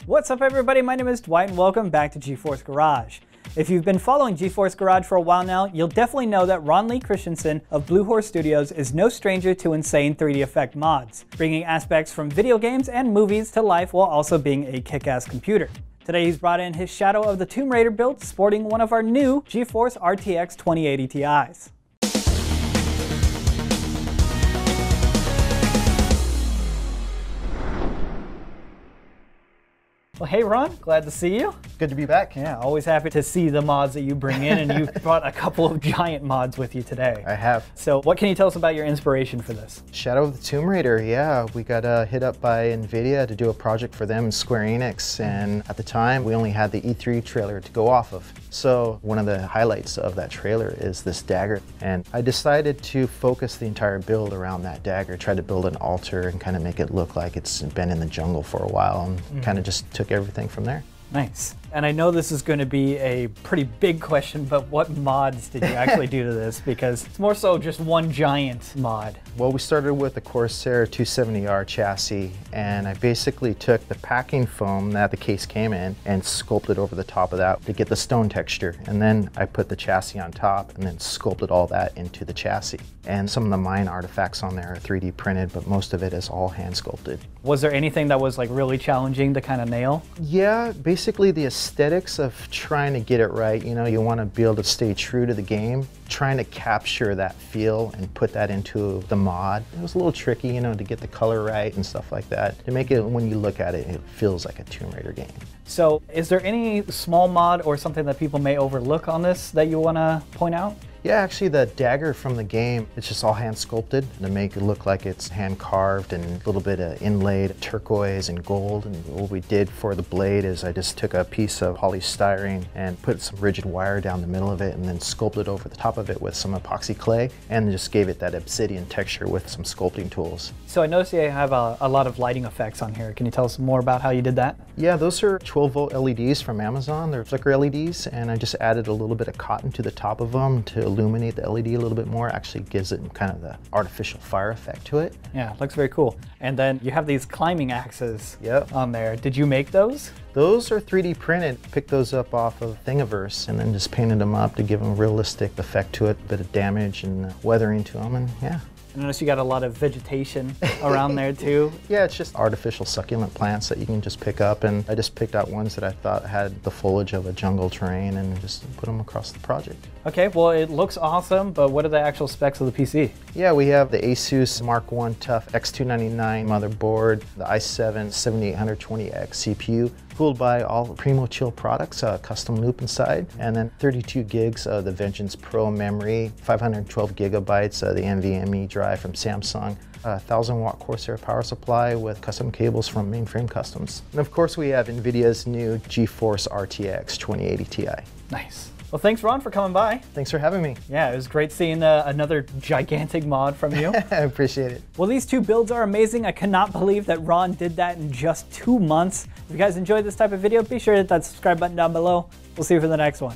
What's up everybody, my name is Dwight and welcome back to GeForce Garage. If you've been following GeForce Garage for a while now, you'll definitely know that Ron Lee Christianson of Blue Horse Studios is no stranger to insane 3D effect mods, bringing aspects from video games and movies to life while also being a kick-ass computer. Today he's brought in his Shadow of the Tomb Raider build sporting one of our new GeForce RTX 2080 Ti's. Well, hey Ron, glad to see you. Good to be back. Yeah, always happy to see the mods that you bring in, and you brought a couple of giant mods with you today. I have. So what can you tell us about your inspiration for this? Shadow of the Tomb Raider, yeah. We got hit up by NVIDIA to do a project for them, Square Enix, and at the time we only had the E3 trailer to go off of. So one of the highlights of that trailer is this dagger, and I decided to focus the entire build around that dagger, try to build an altar and kind of make it look like it's been in the jungle for a while, and kind of just took everything from there. Nice. And I know this is going to be a pretty big question, but what mods did you actually do to this? Because it's more so just one giant mod. Well, we started with the Corsair 270R chassis, and I basically took the packing foam that the case came in and sculpted over the top of that to get the stone texture. And then I put the chassis on top and then sculpted all that into the chassis. And some of the mine artifacts on there are 3D printed, but most of it is all hand sculpted. Was there anything that was like really challenging to kind of nail? Yeah, basically the aesthetics of trying to get it right. You know, you want to be able to stay true to the game, trying to capture that feel and put that into the mod. It was a little tricky, you know, to get the color right and stuff like that. To make it, when you look at it, it feels like a Tomb Raider game. So is there any small mod or something that people may overlook on this that you want to point out? Yeah, actually the dagger from the game, it's just all hand sculpted to make it look like it's hand carved and a little bit of inlaid turquoise and gold. And what we did for the blade is I just took a piece of polystyrene and put some rigid wire down the middle of it and then sculpted over the top of it with some epoxy clay and just gave it that obsidian texture with some sculpting tools. So I noticed you have a lot of lighting effects on here. Can you tell us more about how you did that? Yeah, those are 12-volt LEDs from Amazon. They're flicker LEDs, and I just added a little bit of cotton to the top of them to illuminate the LED a little bit more. Actually gives it kind of the artificial fire effect to it. Yeah, looks very cool. And then you have these climbing axes on there. Did you make those? Those are 3D printed. Picked those up off of Thingiverse and then just painted them up to give them a realistic effect to it, a bit of damage and weathering to them, and yeah. I noticed you got a lot of vegetation around there too. Yeah, it's just artificial succulent plants that you can just pick up, and I just picked out ones that I thought had the foliage of a jungle terrain and just put them across the project. Okay, well it looks awesome, but what are the actual specs of the PC? Yeah, we have the ASUS Mark I Tough X299 motherboard, the i7 7820X CPU, cooled by all PrimoChill products, custom loop inside, and then 32 gigs of the Vengeance Pro memory, 512 gigabytes of the NVMe drive from Samsung, a 1000-watt Corsair power supply with custom cables from Mainframe Customs. And of course we have NVIDIA's new GeForce RTX 2080 Ti. Nice. Well, thanks Ron for coming by. Thanks for having me. Yeah, it was great seeing another gigantic mod from you. I appreciate it. Well, these two builds are amazing. I cannot believe that Ron did that in just 2 months. If you guys enjoyed this type of video, be sure to hit that subscribe button down below. We'll see you for the next one.